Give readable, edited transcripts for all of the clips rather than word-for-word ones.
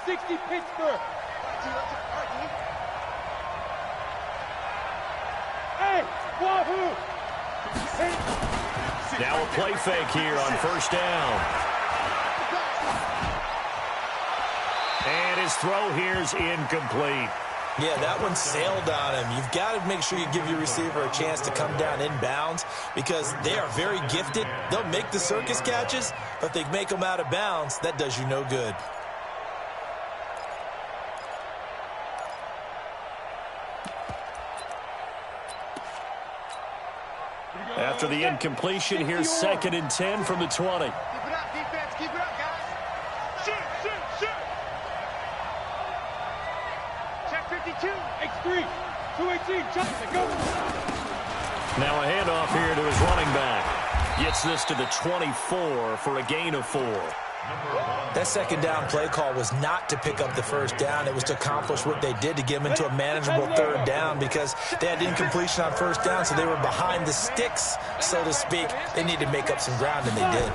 60 Pittsburgh. Hey, Wahoo! Now a play fake here on first down. And his throw here's incomplete. Yeah, that one sailed on him. You've got to make sure you give your receiver a chance to come down inbounds because they are very gifted. They'll make the circus catches, but if they make them out of bounds, that does you no good. After the incompletion, here's 2nd and 10 from the 20. Keep it up, defense. Keep it up, guys. Shoot. Check 52. X3. 218. Johnson, go. Now a handoff here to his running back. Gets this to the 24 for a gain of 4. That second down play call was not to pick up the first down. It was to accomplish what they did to get them into a manageable third down because they had incompletion on first down, so they were behind the sticks, so to speak. They needed to make up some ground, and they did.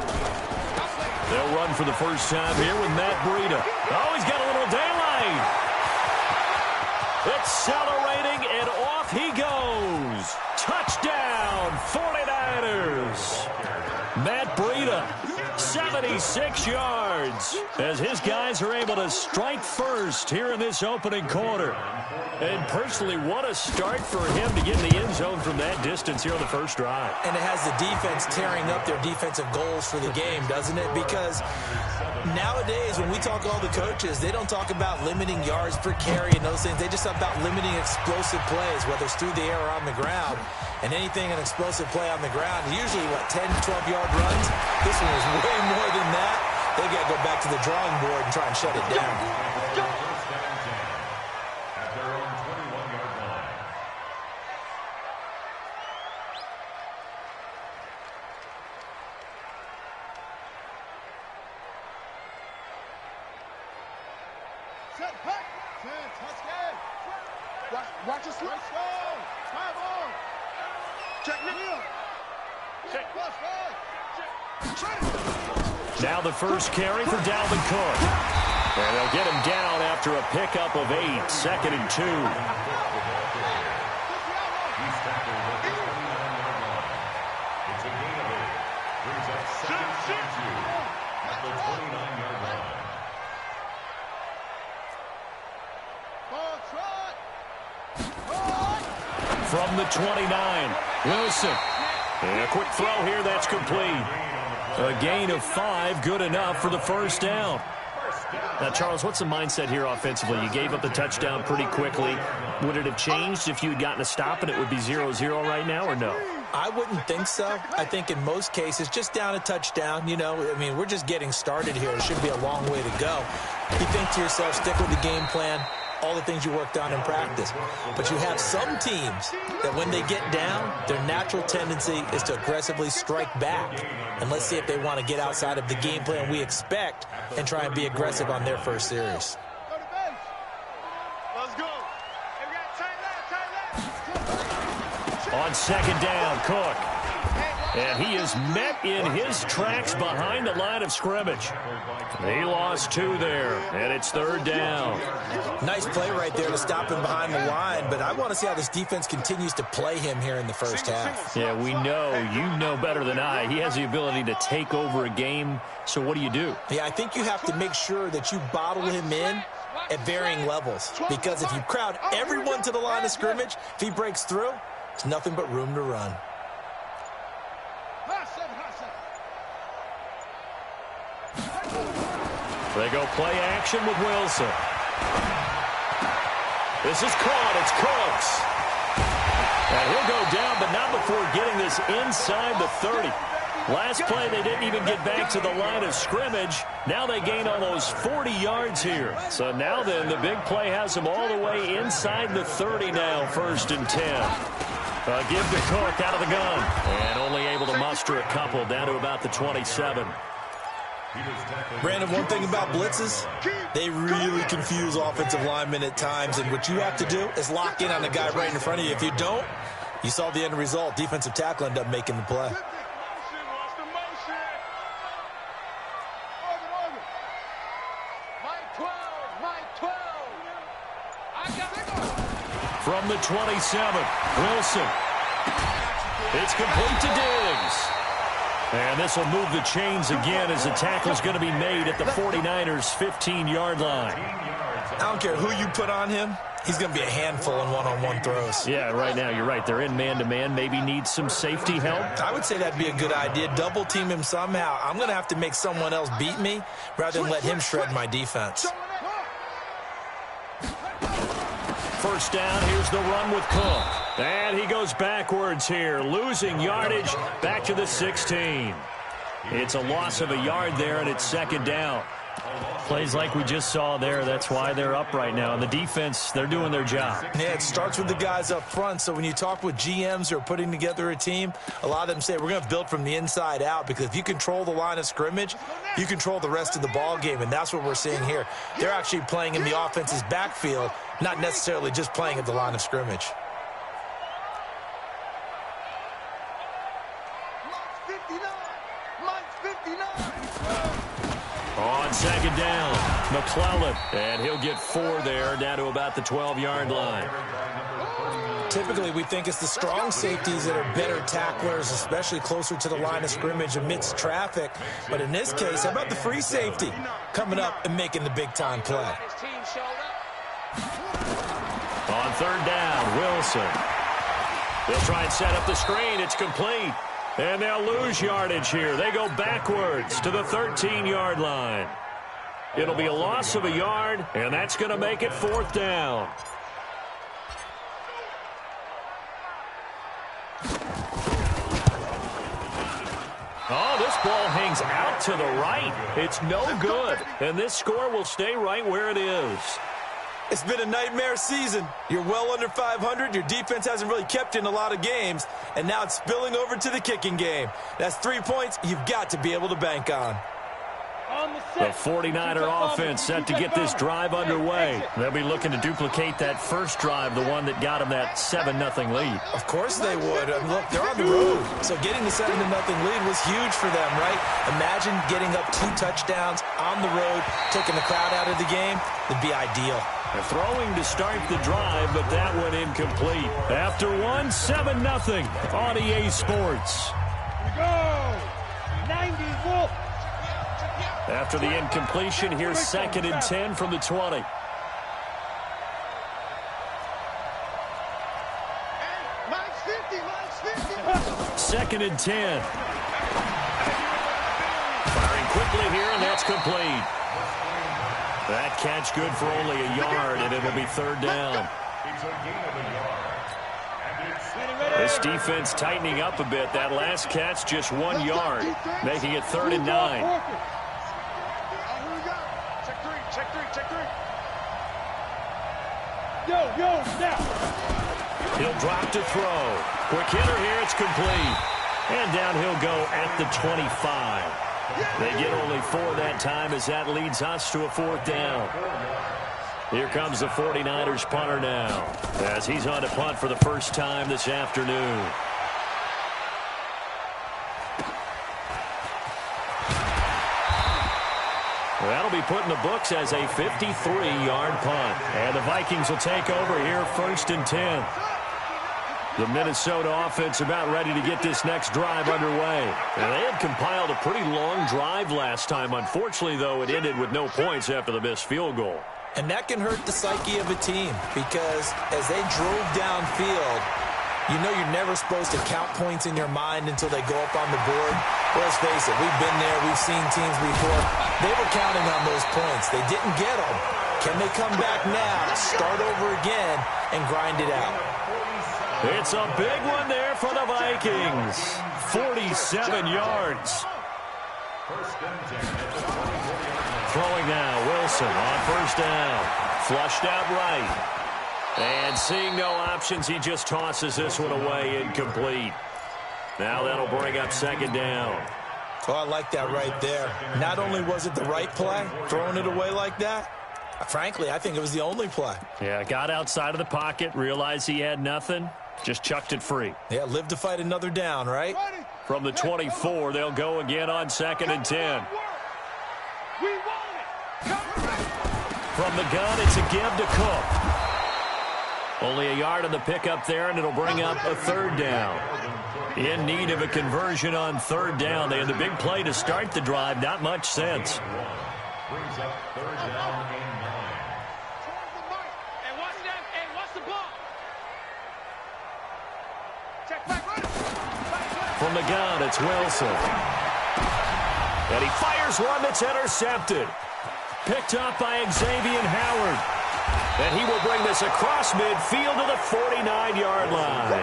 They'll run for the first time here with Matt Breida. Oh, he's got a little daylight. Accelerating, and off he goes. Touchdown, 49ers. Matt Breida, 76 yards, as his guys are able to strike first here in this opening quarter. And personally, what a start for him to get in the end zone from that distance here on the first drive. And it has the defense tearing up their defensive goals for the game, doesn't it? Because nowadays, when we talk to all the coaches, they don't talk about limiting yards per carry and those things. They just talk about limiting explosive plays, whether it's through the air or on the ground. And anything an explosive play on the ground, usually, 10, 12-yard runs? This one was way more than that. They got to go back to the drawing board and try and shut it down. At their own 21-yard line. Set back. Touchdown. Watch your slow. Time on. Check Neal. Check. Now the first carry for Dalvin Cook. And they'll get him down after a pickup of 8, 2nd and 2. He's tackled at the 29-yard line. It's a gain of 8. Brings up 2nd and 2 at the 29-yard line. From the 29, Wilson. And a quick throw here, that's complete. A gain of 5, good enough for the first down. Now, Charles, what's the mindset here offensively? You gave up the touchdown pretty quickly. Would it have changed if you had gotten a stop and it would be 0-0 right now, or no? I wouldn't think so. I think in most cases, just down a touchdown, we're just getting started here. It should be a long way to go. You think to yourself, stick with the game plan, all the things you worked on in practice. But you have some teams that when they get down, their natural tendency is to aggressively strike back. And let's see if they want to get outside of the game plan we expect and try and be aggressive on their first series. Let's go. On second down, Cook. And he is met in his tracks behind the line of scrimmage. He lost 2 there, and it's third down. Nice play right there to stop him behind the line, but I want to see how this defense continues to play him here in the first half. Yeah, we know. You know better than I. He has the ability to take over a game, so what do you do? Yeah, I think you have to make sure that you bottle him in at varying levels, because if you crowd everyone to the line of scrimmage, if he breaks through, it's nothing but room to run. They go play action with Wilson. This is caught. It's Cooks. And he'll go down, but not before getting this inside the 30. Last play, they didn't even get back to the line of scrimmage. Now they gain almost 40 yards here. So now then, the big play has them all the way inside the 30 now, 1st and 10. Give to Cook out of the gun. And only able to muster a couple down to about the 27. Brandon, one thing about blitzes, they really confuse offensive linemen at times, and what you have to do is lock in on the guy right in front of you. If you don't, you saw the end result. Defensive tackle ended up making the play. 12. I got it. From the 27, Wilson. It's complete to Diggs. And this will move the chains again as the tackle's going to be made at the 49ers' 15-yard line. I don't care who you put on him. He's going to be a handful in one-on-one throws. Yeah, right now, you're right. They're in man-to-man. Maybe need some safety help. I would say that'd be a good idea. Double team him somehow. I'm going to have to make someone else beat me rather than let him shred my defense. First down, here's the run with Cook. And he goes backwards here, losing yardage back to the 16. It's a loss of a yard there, and it's second down. Plays like we just saw there. That's why they're up right now. And the defense, they're doing their job. Yeah, it starts with the guys up front. So when you talk with GMs who are putting together a team, a lot of them say we're going to build from the inside out, because if you control the line of scrimmage, you control the rest of the ball game. And that's what we're seeing here. They're actually playing in the offense's backfield, not necessarily just playing at the line of scrimmage. On second down, McClellan, and he'll get 4 there, down to about the 12-yard line. Typically, we think it's the strong safeties that are better tacklers, especially closer to the line of scrimmage amidst traffic. But in this case, how about the free safety coming up and making the big-time play? On third down, Wilson. They'll try and set up the screen. It's complete. And they'll lose yardage here. They go backwards to the 13-yard line. It'll be a loss of a yard, and that's going to make it fourth down. Oh, this ball hangs out to the right. It's no good. And this score will stay right where it is. It's been a nightmare season. You're well under 500. Your defense hasn't really kept you in a lot of games. And now it's spilling over to the kicking game. That's 3 points you've got to be able to bank on. The 49er offense set to get this drive underway. They'll be looking to duplicate that first drive, the one that got them that 7-0 lead. Of course they would. I mean, look, they're on the road. So getting the 7-0 lead was huge for them, right? Imagine getting up 2 touchdowns on the road, taking the crowd out of the game. It'd be ideal. They're throwing to start the drive, but that one incomplete. After 7-0 on EA Sports. Go! 90 Wolf! After the incompletion, here's 2nd and 10 from the 20. Mine's 50, 2nd and 10. Firing quickly here, and that's complete. That catch good for only a yard, and it'll be third down. This defense tightening up a bit. That last catch just 1 yard, making it 3rd and 9. Check three. Yo, now. He'll drop to throw. Quick hitter here, it's complete. And down he'll go at the 25. They get only 4 that time as that leads us to a 4th down. Here comes the 49ers punter now, as he's on to punt for the first time this afternoon. That'll be put in the books as a 53-yard punt. And the Vikings will take over here, 1st and 10. The Minnesota offense about ready to get this next drive underway. And they had compiled a pretty long drive last time. Unfortunately, though, it ended with no points after the missed field goal. And that can hurt the psyche of a team, because as they drove downfield, you know you're never supposed to count points in your mind until they go up on the board. Well, let's face it, we've been there, we've seen teams before. They were counting on those points. They didn't get them. Can they come back now, start over again, and grind it out? It's a big one there for the Vikings. 47 yards. Throwing now, Wilson on first down. Flushed out right. And seeing no options, he just tosses this one away, incomplete. Now that'll bring up 2nd down. Oh, I like that right there. Not only was it the right play, throwing it away like that, frankly, I think it was the only play. Yeah, got outside of the pocket, realized he had nothing, just chucked it free. Yeah, live to fight another down, right? From the 24, they'll go again on 2nd and 10. We want it. From the gun, it's a give to Cook. Only a yard on the pickup there, and it'll bring up a third down. In need of a conversion on third down. They had the big play to start the drive. Not much sense. Brings up third down and 9. Hey, watch that. Hey, watch the ball. Check back. From the gun, it's Wilson. And he fires one that's intercepted. Picked up by Xavier Howard. And he will bring this across midfield to the 49-yard line.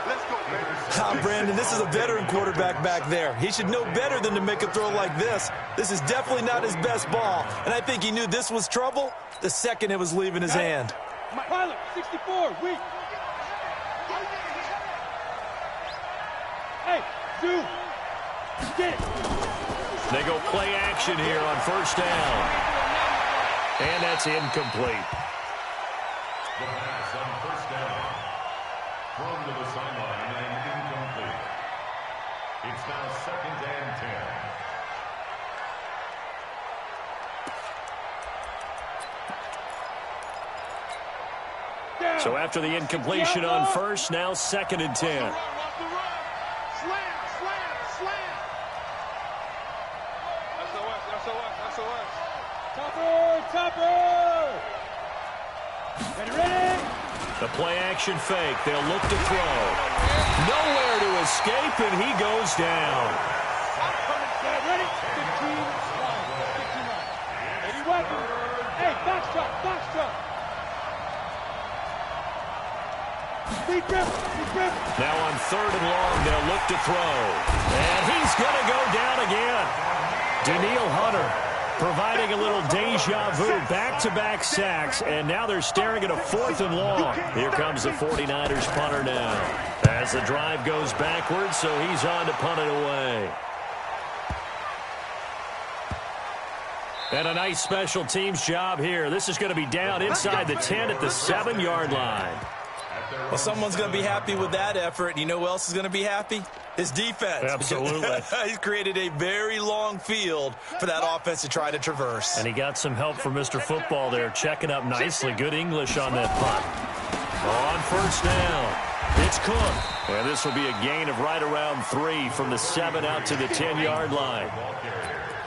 Let's go, baby. Brandon, this is a veteran quarterback back there. He should know better than to make a throw like this. This is definitely not his best ball. And I think he knew this was trouble the second it was leaving his hand. Pilot, 64, weak. Hey, dude. Get it. They go play action here on first down. And that's incomplete. The pass on first down. Thrown to the sideline and incomplete. It's now 2nd and 10. So after the incompletion on first, now 2nd and 10. Slam, slam, slam. SOS. Topper. Ready? The play action fake. They'll look to throw. Nowhere to escape, and he goes down. Ready? 15, 89. Weapon. Hey, box truck. Deep grip. Now on 3rd and long, they'll look to throw. And he's going to go down again. Daniil Hunter providing a little deja vu, back-to-back sacks, and now they're staring at a 4th and long. Here comes the 49ers punter now. As the drive goes backwards, so he's on to punt it away. And a nice special teams job here. This is going to be down inside the 10 at the 7-yard line. Well, someone's going to be happy with that effort. And you know who else is going to be happy? His defense. Absolutely. He's created a very long field for that offense to try to traverse. And he got some help from Mr. Football there, checking up nicely. Good English on that punt. On first down, it's Cook. And this will be a gain of right around 3 from the 7 out to the 10-yard line.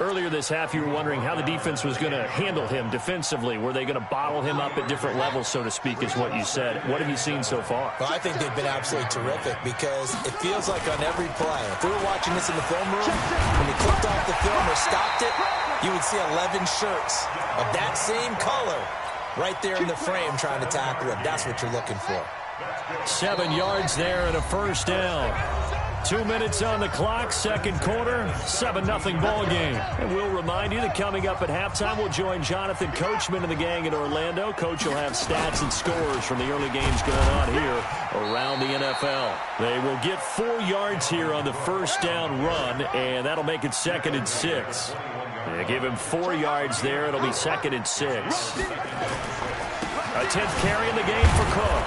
Earlier this half, you were wondering how the defense was going to handle him defensively. Were they going to bottle him up at different levels, so to speak, is what you said. What have you seen so far? Well, I think they've been absolutely terrific because it feels like on every play, if we were watching this in the film room, when he clicked off the film or stopped it, you would see 11 shirts of that same color right there in the frame trying to tackle him. That's what you're looking for. 7 yards there and a first down. 2 minutes on the clock, second quarter, 7-0 ball game. And we'll remind you that coming up at halftime, we'll join Jonathan Coachman and the gang in Orlando. Coach will have stats and scores from the early games going on here around the NFL. They will get 4 yards here on the first down run, and that'll make it 2nd and 6. They give him 4 yards there. It'll be 2nd and 6. A 10th carry in the game for Cook.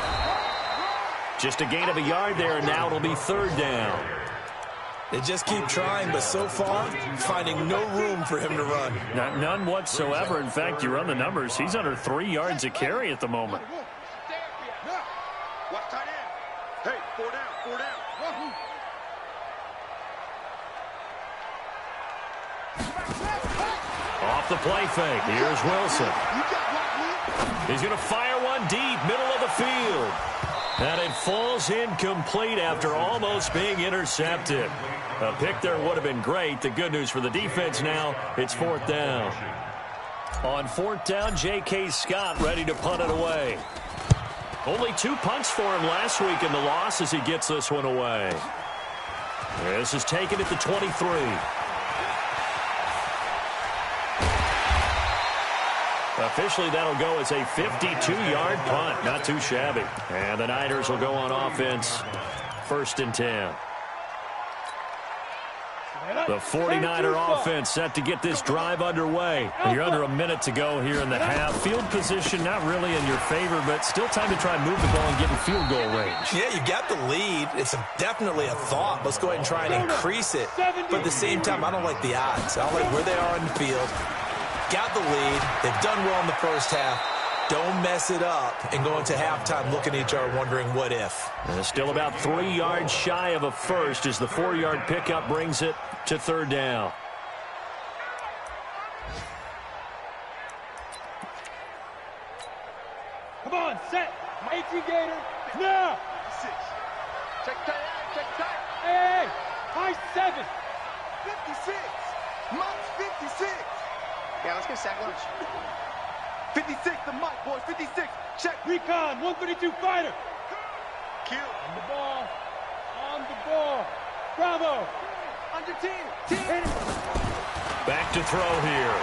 Just a gain of a yard there, and now it'll be 3rd down. They just keep trying, but so far, finding no room for him to run. None whatsoever. In fact, you run the numbers. He's under 3 yards a carry at the moment. Watch tight end. Hey, 4 down. Off the play fake. Here's Wilson. He's going to fire one deep, middle of the field. And it falls incomplete after almost being intercepted. A pick there would have been great. The good news for the defense now, it's 4th down. On 4th down, J.K. Scott ready to punt it away. Only 2 punts for him last week in the loss as he gets this one away. This is taken at the 23. Officially, that'll go as a 52-yard punt. Not too shabby. And the Niners will go on offense. 1st and 10. The 49er offense set to get this drive underway. And you're under a minute to go here in the half. Field position not really in your favor, but still time to try and move the ball and get in field goal range. Yeah, you got the lead. It's definitely a thought. Let's go ahead and try and increase it. But at the same time, I don't like the odds. I don't like where they are in the field. got the lead. They've done well in the first half. Don't mess it up and go into halftime looking at each other wondering what if. Still about 3 yards shy of a first as the 4-yard pickup brings it to third down. Come on, set. 18 Gator. Now. Check tight, check tight. Hey, high 7. 56. Mike's 56. Yeah, let's get sack lunch. 56, the Mike, boys. 56. Check. Recon, 132 fighter. Kill. On the ball. On the ball. Bravo. Under 10. 10. Back to throw here.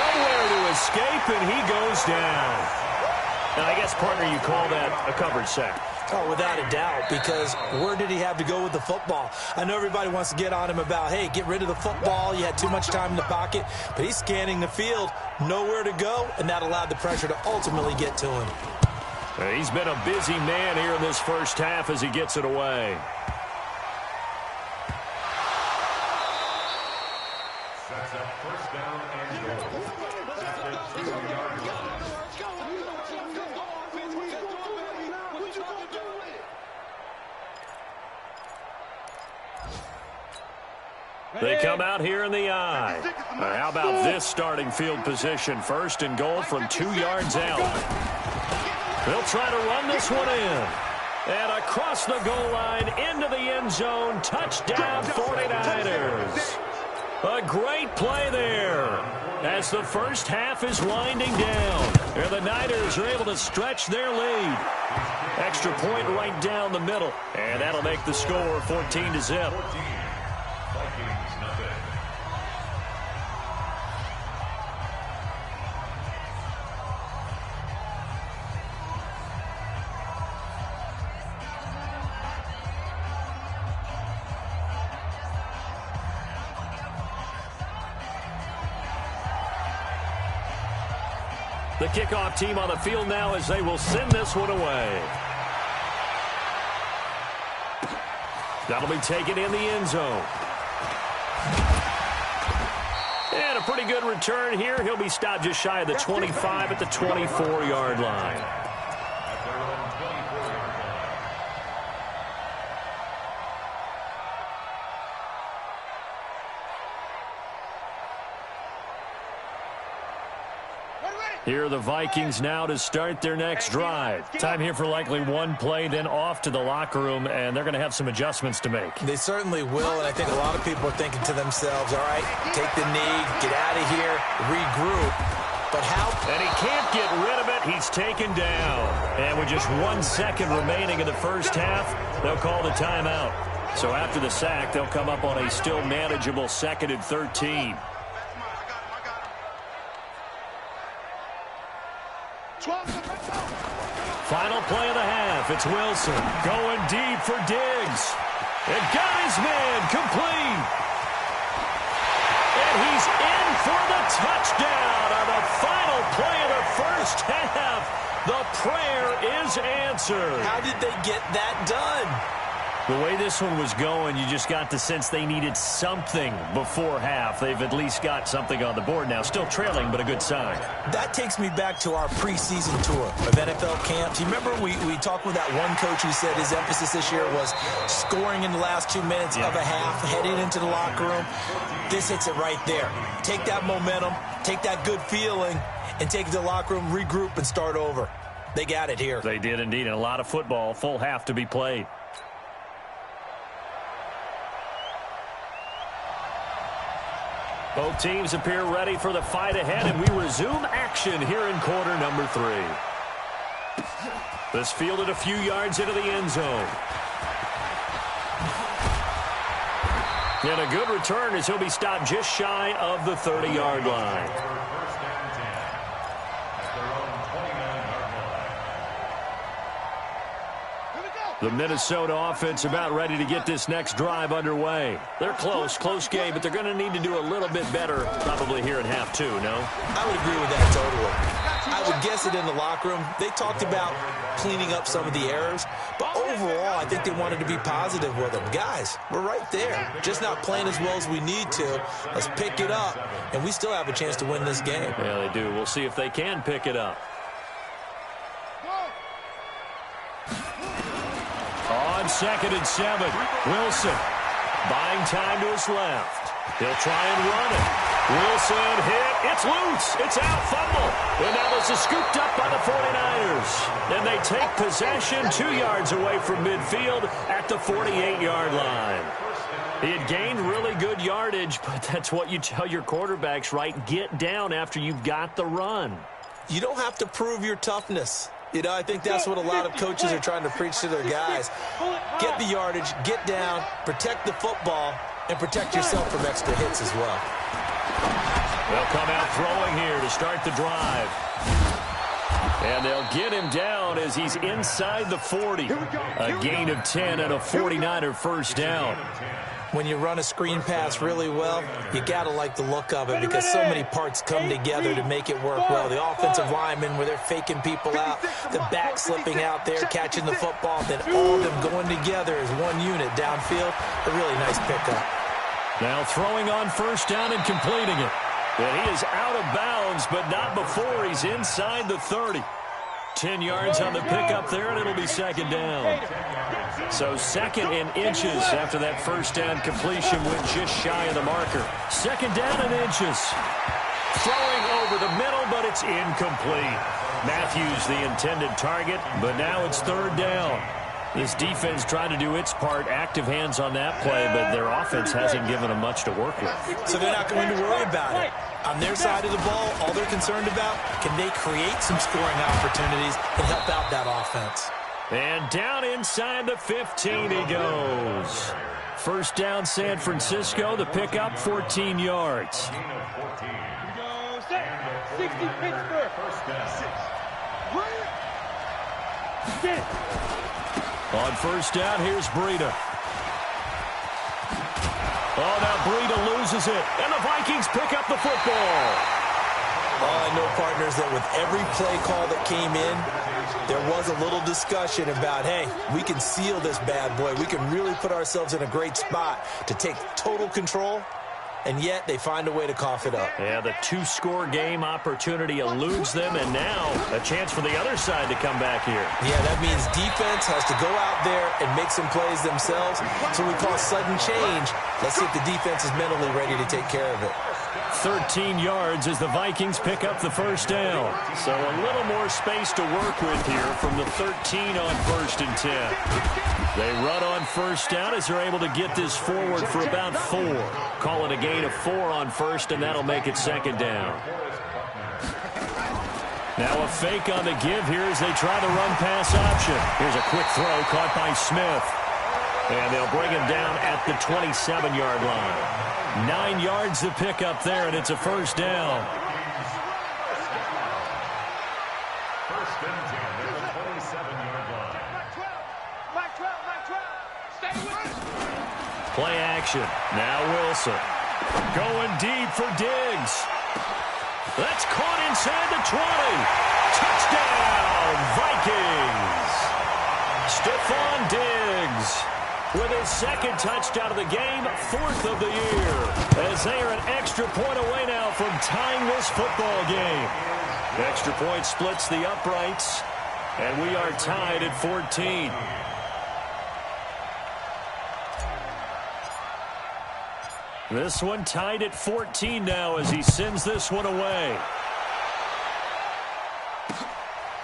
Nowhere to escape, and he goes down. Now, I guess, partner, you call that a coverage sack. Oh, without a doubt, because where did he have to go with the football? I know everybody wants to get on him about, hey, get rid of the football. You had too much time in the pocket. But he's scanning the field, nowhere to go, and that allowed the pressure to ultimately get to him. He's been a busy man here in this first half as he gets it away. Sets up first down and goal. At the 2-yard line. They come out here in the I. How about this starting field position? First and goal from 2 yards out. They'll try to run this one in. And across the goal line into the end zone. Touchdown 49ers. A great play there as the first half is winding down. And the Niners are able to stretch their lead. Extra point right down the middle. And that'll make the score 14-0. Vikings, nothing. The kickoff team on the field now as they will send this one away. That'll be taken in the end zone. And a pretty good return here. He'll be stopped just shy of the 25 at the 24-yard line. At their own 24-yard line. Here are the Vikings now to start their next drive. Time here for likely one play, then off to the locker room, and they're going to have some adjustments to make. They certainly will, and I think a lot of people are thinking to themselves, all right, take the knee, get out of here, regroup. But how? And he can't get rid of it. He's taken down. And with just 1 second remaining in the first half, they'll call the timeout. So after the sack, they'll come up on a still manageable 2nd and 13. Final play of the half. It's Wilson going deep for Diggs. And got his man complete. And he's in for the touchdown on the final play of the first half. The prayer is answered. How did they get that done? The way this one was going, you just got the sense they needed something before half. They've at least got something on the board now. Still trailing, but a good sign. That takes me back to our preseason tour of NFL camps. You remember we talked with that one coach who said his emphasis this year was scoring in the last 2 minutes of a half, heading into the locker room. This hits it right there. Take that momentum, take that good feeling, and take it to the locker room, regroup, and start over. They got it here. They did indeed, and a lot of football, full half to be played. Both teams appear ready for the fight ahead, and we resume action here in quarter number 3. This fielded a few yards into the end zone. And a good return as he'll be stopped just shy of the 30-yard line. First down 10. At their own 29-yard line. The Minnesota offense about ready to get this next drive underway. They're close game, but they're going to need to do a little bit better probably here in half two, no? I would agree with that totally. I would guess it in the locker room. They talked about cleaning up some of the errors, but overall, I think they wanted to be positive with them. Guys, we're right there. Just not playing as well as we need to. Let's pick it up, and we still have a chance to win this game. Yeah, they do. We'll see if they can pick it up. On 2nd and 7, Wilson buying time to his left. He'll try and run it. Wilson hit. It's loose. It's out. Fumble. And now this is scooped up by the 49ers. And they take possession 2 yards away from midfield at the 48-yard line. He had gained really good yardage, but that's what you tell your quarterbacks, right? Get down after you've got the run. You don't have to prove your toughness. You know, I think that's what a lot of coaches are trying to preach to their guys. Get the yardage, get down, protect the football, and protect yourself from extra hits as well. They'll come out throwing here to start the drive. And they'll get him down as he's inside the 40. A gain of 10 and a 49er first down. When you run a screen pass really well, you got to like the look of it because so many parts come together to make it work well. The offensive linemen, where they're faking people out, the back slipping out there, catching the football, then all of them going together as one unit downfield. A really nice pickup. Now throwing on first down and completing it. And he is out of bounds, but not before he's inside the 30. 10 yards on the pickup there, and it'll be second down. So 2nd and inches after that first down completion went just shy of the marker. 2nd down and inches. Throwing over the middle, but it's incomplete. Matthews the intended target, but now it's 3rd down. This defense tried to do its part, active hands on that play, but their offense hasn't given them much to work with. So they're not going to worry about it. On their side of the ball, all they're concerned about, can they create some scoring opportunities and help out that offense? And down inside the 15 he goes. First down San Francisco, the pickup 14 yards. 60 Pittsburgh. On first down, here's Breida. Oh, now Breida loses it, and the Vikings pick up the football. Oh, I know, partners, that with every play call that came in, there was a little discussion about, hey, we can seal this bad boy. We can really put ourselves in a great spot to take total control, and yet they find a way to cough it up. Yeah, the 2-score game opportunity eludes them, and now a chance for the other side to come back here. Yeah, that means defense has to go out there and make some plays themselves. So we call sudden change. Let's see if the defense is mentally ready to take care of it. 13 yards as the Vikings pick up the first down. So a little more space to work with here from the 13 on 1st and 10. They run on first down as they're able to get this forward for about 4. Call it a gain of 4 on first, and that'll make it second down. Now a fake on the give here as they try the run-pass option. Here's a quick throw caught by Smith. And they'll bring him down at the 27-yard line. 9 yards to pick up there, and it's a first down. First and 10 at the 27-yard line. Play action. Now Wilson. Going deep for Diggs. That's caught inside the 20. Touchdown, Vikings. Stephon Diggs with his 2nd touchdown of the game, 4th of the year, as they are an extra point away now from tying this football game. The extra point splits the uprights, and we are tied at 14. This one tied at 14 now as he sends this one away.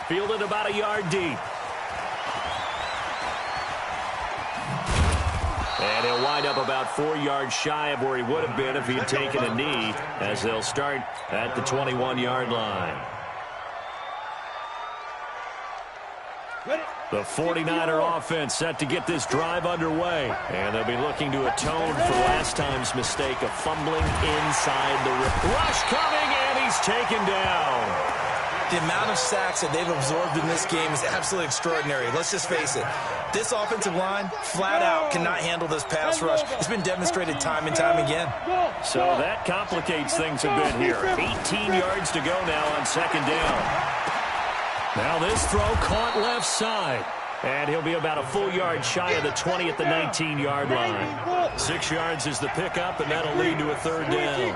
Fielded about a yard deep. And he'll wind up about 4 yards shy of where he would have been if he had taken a knee, as they'll start at the 21-yard line. The 49er offense set to get this drive underway. And they'll be looking to atone for last time's mistake of fumbling inside the rush coming, and he's taken down. The amount of sacks that they've absorbed in this game is absolutely extraordinary. Let's just face it. This offensive line, flat out, cannot handle this pass rush. It's been demonstrated time and time again. So that complicates things a bit here. 18 yards to go now on second down. Now this throw caught left side. And he'll be about a full yard shy of the 20 at the 19-yard line. 6 yards is the pickup, and that'll lead to a third down.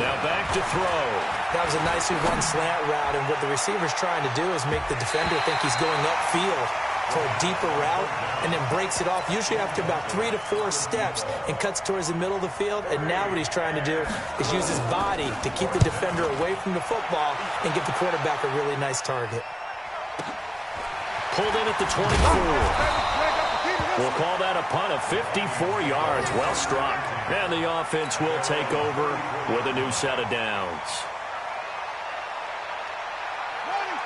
Now back to throw. That was a nicely run slant route, and what the receiver's trying to do is make the defender think he's going upfield for a deeper route, and then breaks it off, usually after about 3 to 4 steps, and cuts towards the middle of the field. And now what he's trying to do is use his body to keep the defender away from the football and give the quarterback a really nice target. Pulled in at the 24. We'll call that a punt of 54 yards. Well struck. And the offense will take over with a new set of downs.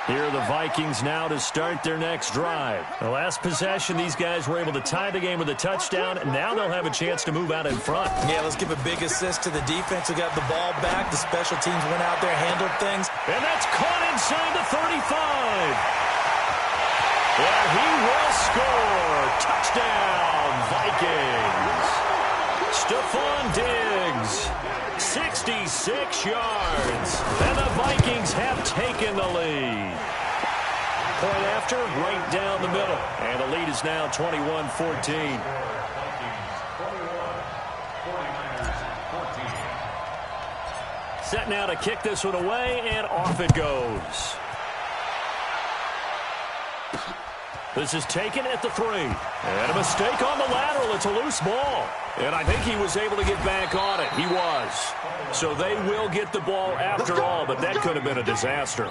Here are the Vikings now to start their next drive. The last possession, these guys were able to tie the game with a touchdown, and now they'll have a chance to move out in front. Yeah, let's give a big assist to the defense who got the ball back. The special teams went out there, handled things. And that's caught inside the 35. Yeah, he will score. Touchdown, Vikings. Stephon Diggs, 66 yards. And the Vikings have taken the lead. Point after, right down the middle. And the lead is now 21-14. Set now to kick this one away, and off it goes. This is taken at the 3. And a mistake on the lateral. It's a loose ball. And I think he was able to get back on it. He was. So they will get the ball after all, but that could have been a disaster.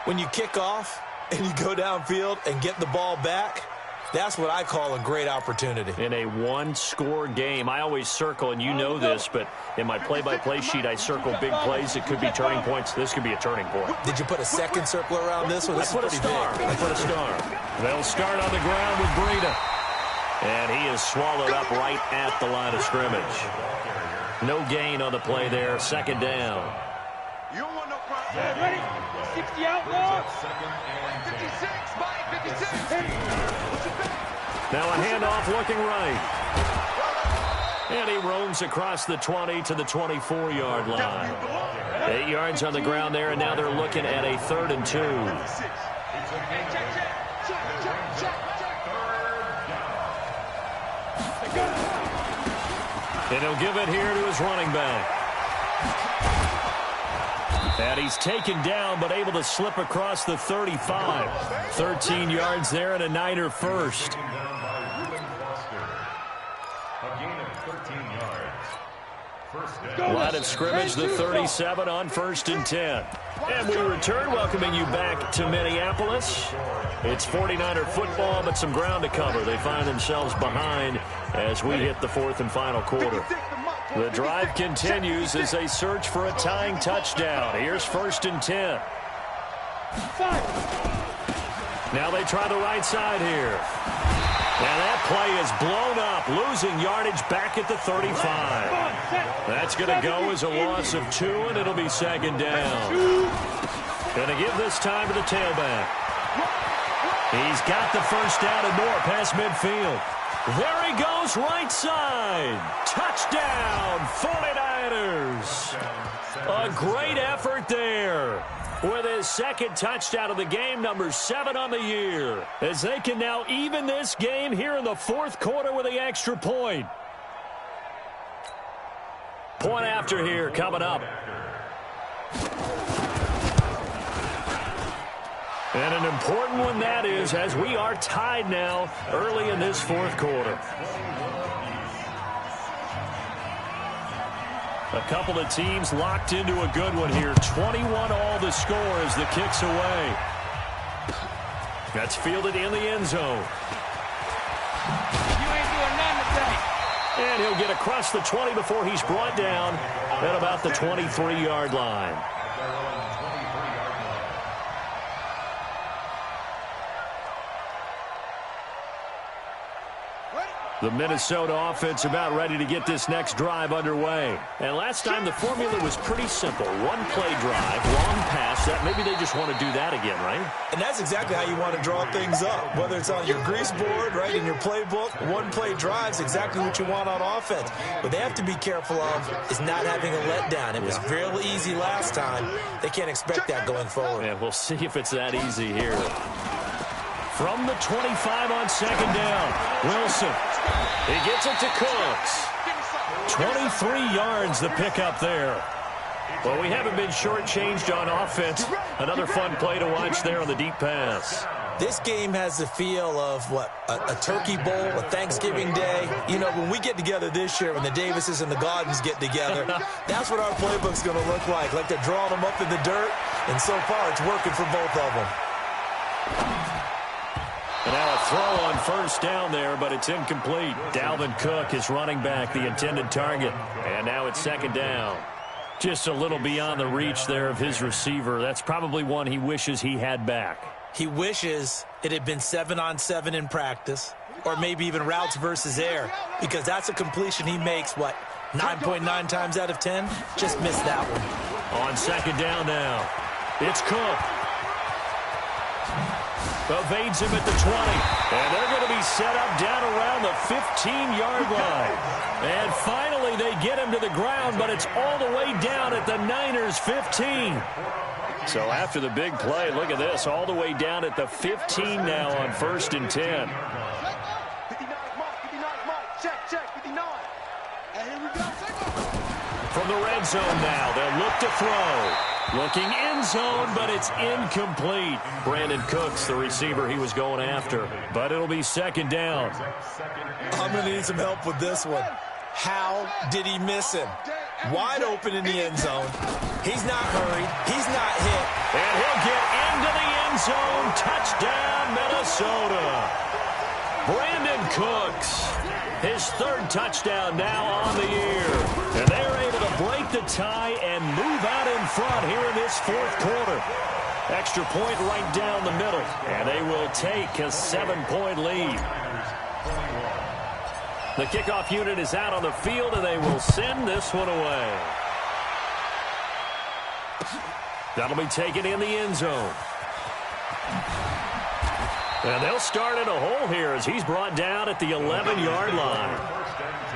When you kick off and you go downfield and get the ball back, that's what I call a great opportunity. In a one-score game, I always circle, and you know this, but in my play-by-play sheet, I circle big plays. It could be turning points. This could be a turning point. Did you put a second circle around this one? This is pretty big. I put a star. They'll start on the ground with Breida. And he is swallowed up right at the line of scrimmage. No gain on the play there. Second down. You don't want no problem. Ready? 60 out, Lord. 56, Mike, 56. Now a handoff looking right. And he roams across the 20 to the 24-yard line. 8 yards on the ground there, and now they're looking at a 3rd and 2. And he'll give it here to his running back. And he's taken down, but able to slip across the 35. 13 yards there and a Niner first. Line of scrimmage, the 37 on 1st and 10. And we return, welcoming you back to Minneapolis. It's 49er football, but some ground to cover. They find themselves behind as we hit the 4th and final quarter. The drive continues as they search for a tying touchdown. Here's 1st and 10. Now they try the right side here. And that play is blown up, losing yardage back at the 35. That's going to go as a loss of 2, and it'll be 2nd down. Going to give this time to the tailback. He's got the first down and more past midfield. There he goes, right side. Touchdown, 49ers. A great effort there. With his 2nd touchdown of the game, number 7 on the year. As they can now even this game here in the 4th quarter with the extra point. Point after here coming up. And an important one that is, as we are tied now early in this 4th quarter. A couple of teams locked into a good one here. 21 all the score as the kick's away. That's fielded in the end zone. You ain't doing nothing today. And he'll get across the 20 before he's brought down at about the 23-yard line. The Minnesota offense about ready to get this next drive underway. And last time the formula was pretty simple. One play drive, long pass. Maybe they just want to do that again, right? And that's exactly how you want to draw things up. Whether it's on your grease board, right, in your playbook, one play drive is exactly what you want on offense. What they have to be careful of is not having a letdown. It was real easy last time. They can't expect that going forward. Yeah, we'll see if it's that easy here. From the 25 on second down, Wilson. He gets it to Cooks. 23 yards the pickup there. Well, we haven't been shortchanged on offense. Another fun play to watch there on the deep pass. This game has the feel of, a turkey bowl, a Thanksgiving day. You know, when we get together this year, when the Davises and the Gardens get together, that's what our playbook's going to look like. Like they're drawing them up in the dirt, and so far it's working for both of them. And now a throw on first down there, but it's incomplete. Dalvin Cook is running back, the intended target. And now it's second down. Just a little beyond the reach there of his receiver. That's probably one he wishes he had back. He wishes it had been 7-on-7 in practice, or maybe even routes versus air, because that's a completion he makes, 9.9 times out of 10? Just missed that one. On second down now, it's Cook. Evades him at the 20. And they're going to be set up down around the 15-yard line. And finally they get him to the ground, but it's all the way down at the Niners' 15. So after the big play, look at this, all the way down at the 15 now on 1st and 10. 59 mark, check, 59. And here we go, From the red zone now, they'll look to throw. Looking end zone, but it's incomplete. Brandon Cooks, the receiver he was going after. But it'll be second down. I'm going to need some help with this one. How did he miss him? Wide open in the end zone. He's not hurried. He's not hit. And he'll get into the end zone. Touchdown, Minnesota. Brandon Cooks, his 3rd touchdown now on the year. And they're able to break the tie and move out in front here in this 4th quarter. Extra point right down the middle. And they will take a 7-point lead. The kickoff unit is out on the field, and they will send this one away. That'll be taken in the end zone. And they'll start in a hole here as he's brought down at the 11-yard line.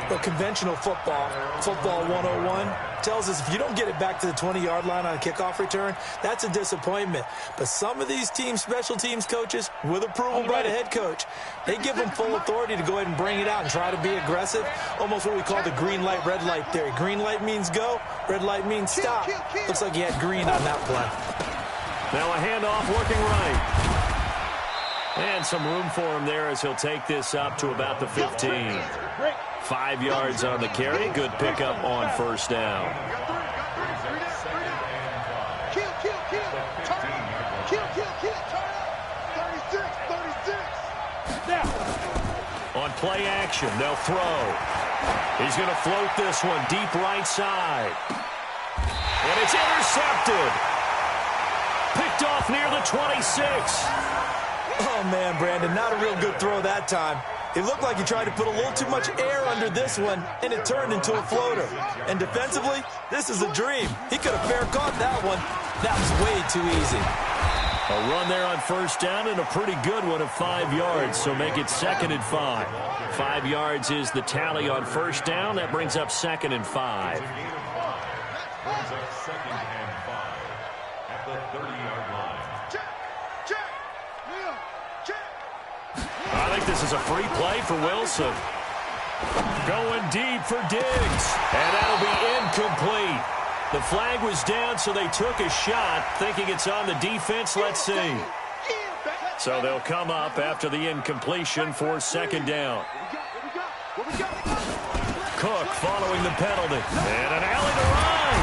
Well, conventional football 101, tells us if you don't get it back to the 20-yard line on a kickoff return, that's a disappointment. But some of these teams, special teams coaches, with approval by the head coach, they give them full authority to go ahead and bring it out and try to be aggressive, almost what we call the green light, red light theory. Green light means go, red light means stop. Looks like he had green on that play. Now a handoff working right. And some room for him there as he'll take this up to about the 15. 5 yards on the carry. Good pickup on first down. On play action, they'll throw. He's going to float this one deep right side. And it's intercepted. Picked off near the 26. Oh, man, Brandon, not a real good throw that time. It looked like he tried to put a little too much air under this one, and it turned into a floater. And defensively, this is a dream. He could have fair caught that one. That was way too easy. A run there on first down and a pretty good one of 5 yards, so make it 2nd and 5. 5 yards is the tally on first down. That brings up 2nd and 5. Brings up 2nd and 5 at the 30-yard line. I think this is a free play for Wilson. Going deep for Diggs. And that'll be incomplete. The flag was down, so they took a shot, thinking it's on the defense. Let's see. So they'll come up after the incompletion for second down. Cook following the penalty. And an alley to run.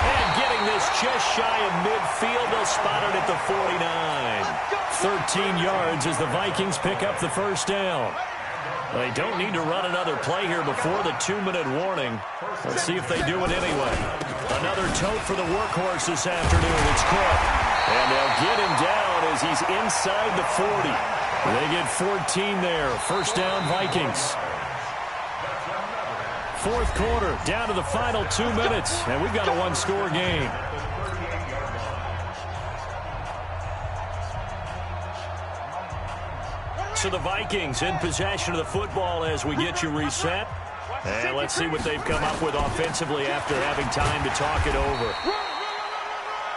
And getting this just shy of midfield. They'll spot it at the 49. 13 yards as the Vikings pick up the first down. They don't need to run another play here before the 2-minute warning. Let's see if they do it anyway. Another tote for the workhorse this afternoon. It's Cook. And they'll get him down as he's inside the 40. They get 14 there. First down, Vikings. fourth quarter, down to the final 2 minutes, and we've got a one-score game. So the Vikings in possession of the football as we get you reset. And let's see what they've come up with offensively after having time to talk it over.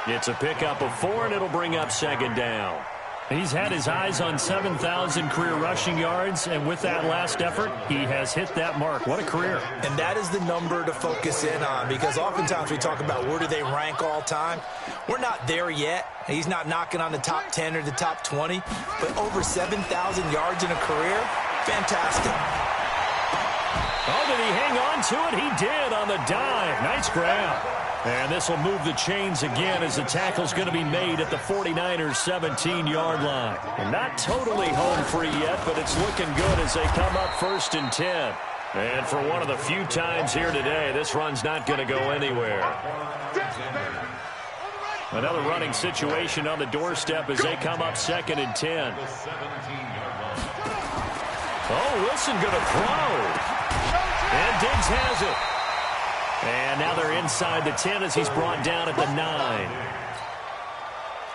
It's a pickup of 4, and it'll bring up second down. He's had his eyes on 7,000 career rushing yards, and with that last effort, he has hit that mark. What a career. And that is the number to focus in on, because oftentimes we talk about where do they rank all time. We're not there yet. He's not knocking on the top 10 or the top 20, but over 7,000 yards in a career, fantastic. Oh, did he hang on to it? He did on the dive. Nice grab. And this will move the chains again as the tackle's going to be made at the 49ers' 17-yard line. And not totally home free yet, but it's looking good as they come up 1st and 10. And for one of the few times here today, this run's not going to go anywhere. Another running situation on the doorstep as they come up 2nd and 10. Oh, Wilson going to throw. And Diggs has it. And now they're inside the 10 as he's brought down at the 9.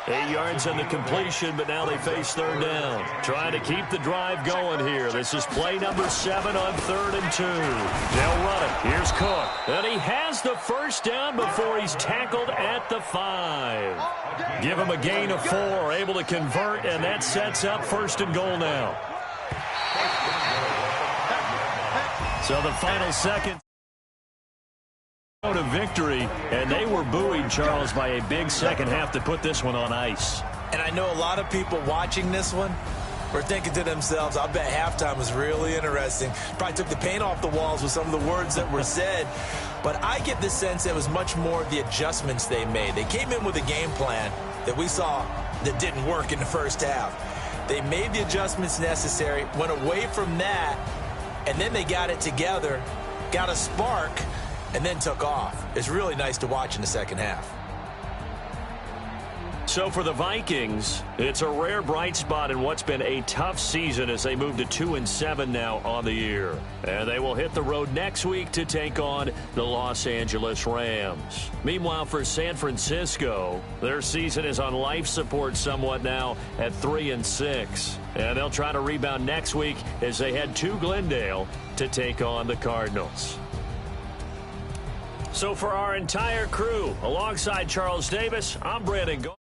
8 yards on the completion, but now they face 3rd down. Trying to keep the drive going here. This is play number 7 on 3rd and 2. They'll run it. Here's Cook. And he has the first down before he's tackled at the 5. Give him a gain of 4, able to convert, and that sets up 1st and goal now. So the final second to victory, and they were buoyed, Charles, by a big second half to put this one on ice. And I know a lot of people watching this one were thinking to themselves, I bet halftime was really interesting. Probably took the paint off the walls with some of the words that were said. But I get the sense it was much more of the adjustments they made. They came in with a game plan that we saw that didn't work in the first half. They made the adjustments necessary, went away from that, and then they got it together, got a spark, and then took off. It's really nice to watch in the second half. So for the Vikings, it's a rare bright spot in what's been a tough season as they move to 2-7 now on the year. And they will hit the road next week to take on the Los Angeles Rams. Meanwhile, for San Francisco, their season is on life support somewhat now at 3-6. And they'll try to rebound next week as they head to Glendale to take on the Cardinals. So for our entire crew, alongside Charles Davis, I'm Brandon Gold.